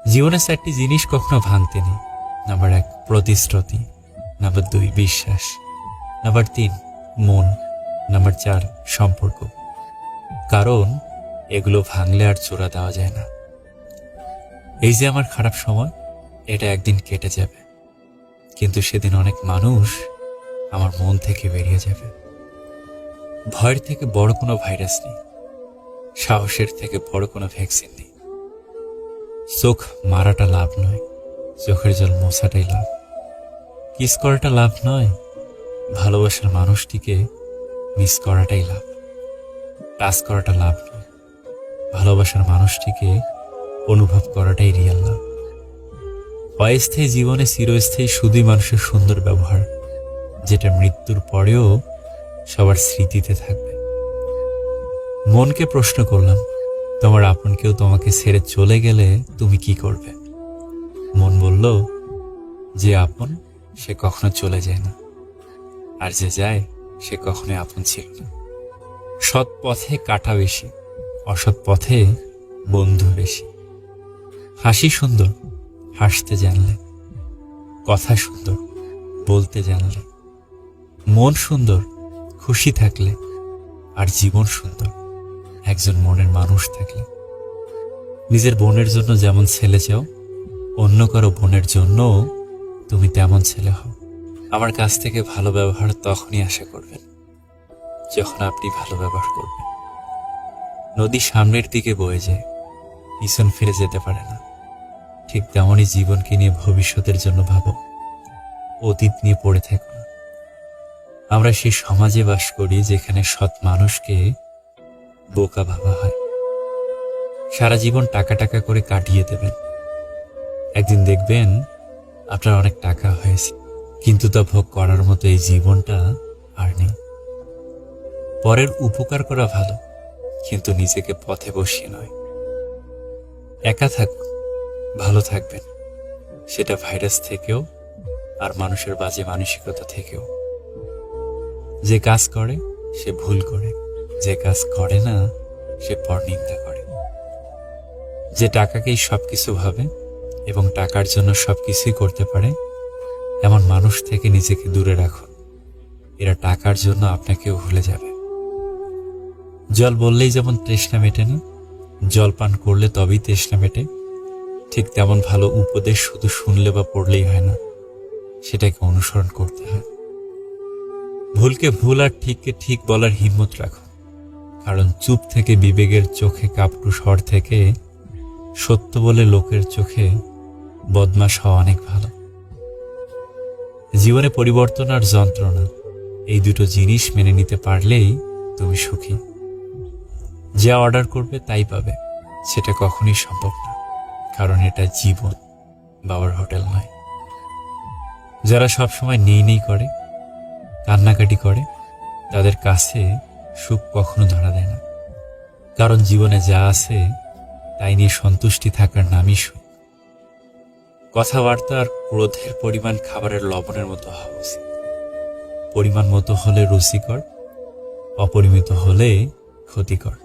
জীবনে 4টি জিনিস কখনো ভাঙতে নেই। নাম্বার 1 প্রতিশ্রুতি, নাম্বার 2 বিশ্বাস, নাম্বার 3 মন, নাম্বার 4 সম্পর্ক। কারণ এগুলো ভাঙলে আর জোড়া দেওয়া যায় না। এই যে আমার খারাপ সময়, এটা একদিন কেটে যাবে, কিন্তু সেদিন অনেক মানুষ আমার মন থেকে বেরিয়ে যাবে। ভয়ের থেকে বড় কোনো ভাইরাস নেই, সাহসের থেকে বড় কোনো ভ্যাকসিন নেই। চোখ মারাটা লাভ নয়, চোখের জল মোছাটাই লাভ। কিস করাটা লাভ নয়, ভালোবাসার মানুষটিকে মিস করাটাই লাভ। টাচ করাটা লাভ নয়, ভালোবাসার মানুষটিকে অনুভব করাটাই রিয়াল লাভ। অস্থায়ী জীবনে চিরস্থায়ী শুধুই মানুষের সুন্দর ব্যবহার, যেটা মৃত্যুর পরেও সবার স্মৃতিতে থাকবে। মনকে প্রশ্ন করলাম, তোমার আপন কেউ তোমাকে ছেড়ে চলে গেলে তুমি কি করবে? মন বলল, যে আপন সে কখনো চলে যায় না, আর যে যায় সে কখনোই আপন ছিল না। সৎ পথে কাটা বেশি, অসৎ পথে বন্ধু বেশি। হাসি সুন্দর হাসতে জানলে, কথা সুন্দর বলতে জানলে, মন সুন্দর খুশি থাকলে, আর জীবন সুন্দর একজন মনের মানুষ থাকলে। নিজের বোনের জন্য যেমন ছেলে চাও, অন্য কারো বোনের জন্য তুমি তেমন ছেলে হও। আমার কাছ থেকে ভালো ব্যবহার তখনই আশা করবেন যখন আপনি ভালো ব্যবহার করবেন। নদী সামনের দিকে বয়ে যায়, পিছন ফিরে যেতে পারে না। ঠিক তেমনই জীবনকে নিয়ে ভবিষ্যতের জন্য ভাবো, অতীত নিয়ে পড়ে থেকো না। আমরা সেই সমাজে বাস করি যেখানে সৎ মানুষকে বোকা ভাবা হয়। সারা জীবন টাকা টাকা করে কাটিয়ে দেবেন, একদিন দেখবেন আপনার অনেক টাকা হয়েছে, কিন্তু তা ভোগ করার মতো এই জীবনটা আর নেই। পরের উপকার করা ভালো, কিন্তু নিজেকে পথে বসিয়ে নয়। একা থাকুন, ভালো থাকবেন, সেটা ভাইরাস থেকেও আর মানুষের বাজে মানসিকতা থেকেও। যে কাজ করে সে ভুল করে, যে কাজ করে না সে পরনিন্দা করে। যে টাকাকেই সবকিছু ভাবে এবং টাকার জন্য সবকিছুই করতে পারে, এমন মানুষ থেকে নিজেকে দূরে রাখুন। এরা টাকার জন্য আপনাকেও ভুলে যাবে। জল বললেই যেমন তৃষ্ণা মেটে না, জল পান করলে তবেই তৃষ্ণা মেটে, ঠিক তেমন ভালো উপদেশ শুধু শুনলে বা পড়লেই হয় না, সেটাকে অনুসরণ করতে হয়। ভুলকে ভুল আর ঠিককে ঠিক বলার হিম্মত রাখুন, কারণ চুপ থেকে বিবেকের চোখে কাপটু স্বর থেকে সত্য বলে লোকের চোখে বদমাশ হওয়া অনেক ভালো। জীবনে পরিবর্তন আর যন্ত্রণা, এই দুটো জিনিস মেনে নিতে পারলেই তুমি সুখী। যা অর্ডার করবে তাই পাবে, সেটা কখনোই সম্ভব না, কারণ এটা জীবন, বাবার হোটেল নয়। যারা সবসময় নেই নেই করে, কান্নাকাটি করে, তাদের কাছে সুখ কখনো ধরা দেয় না, কারণ জীবনে যা আছে তাই নিয়ে সন্তুষ্টি থাকার নামই সুখ। কথাবার্তা আর ক্রোধের পরিমাণ খাবারের লবণের মতো হওয়া উচিত। পরিমাণ মতো হলে রুচিকর, অপরিমিত হলে ক্ষতিকর।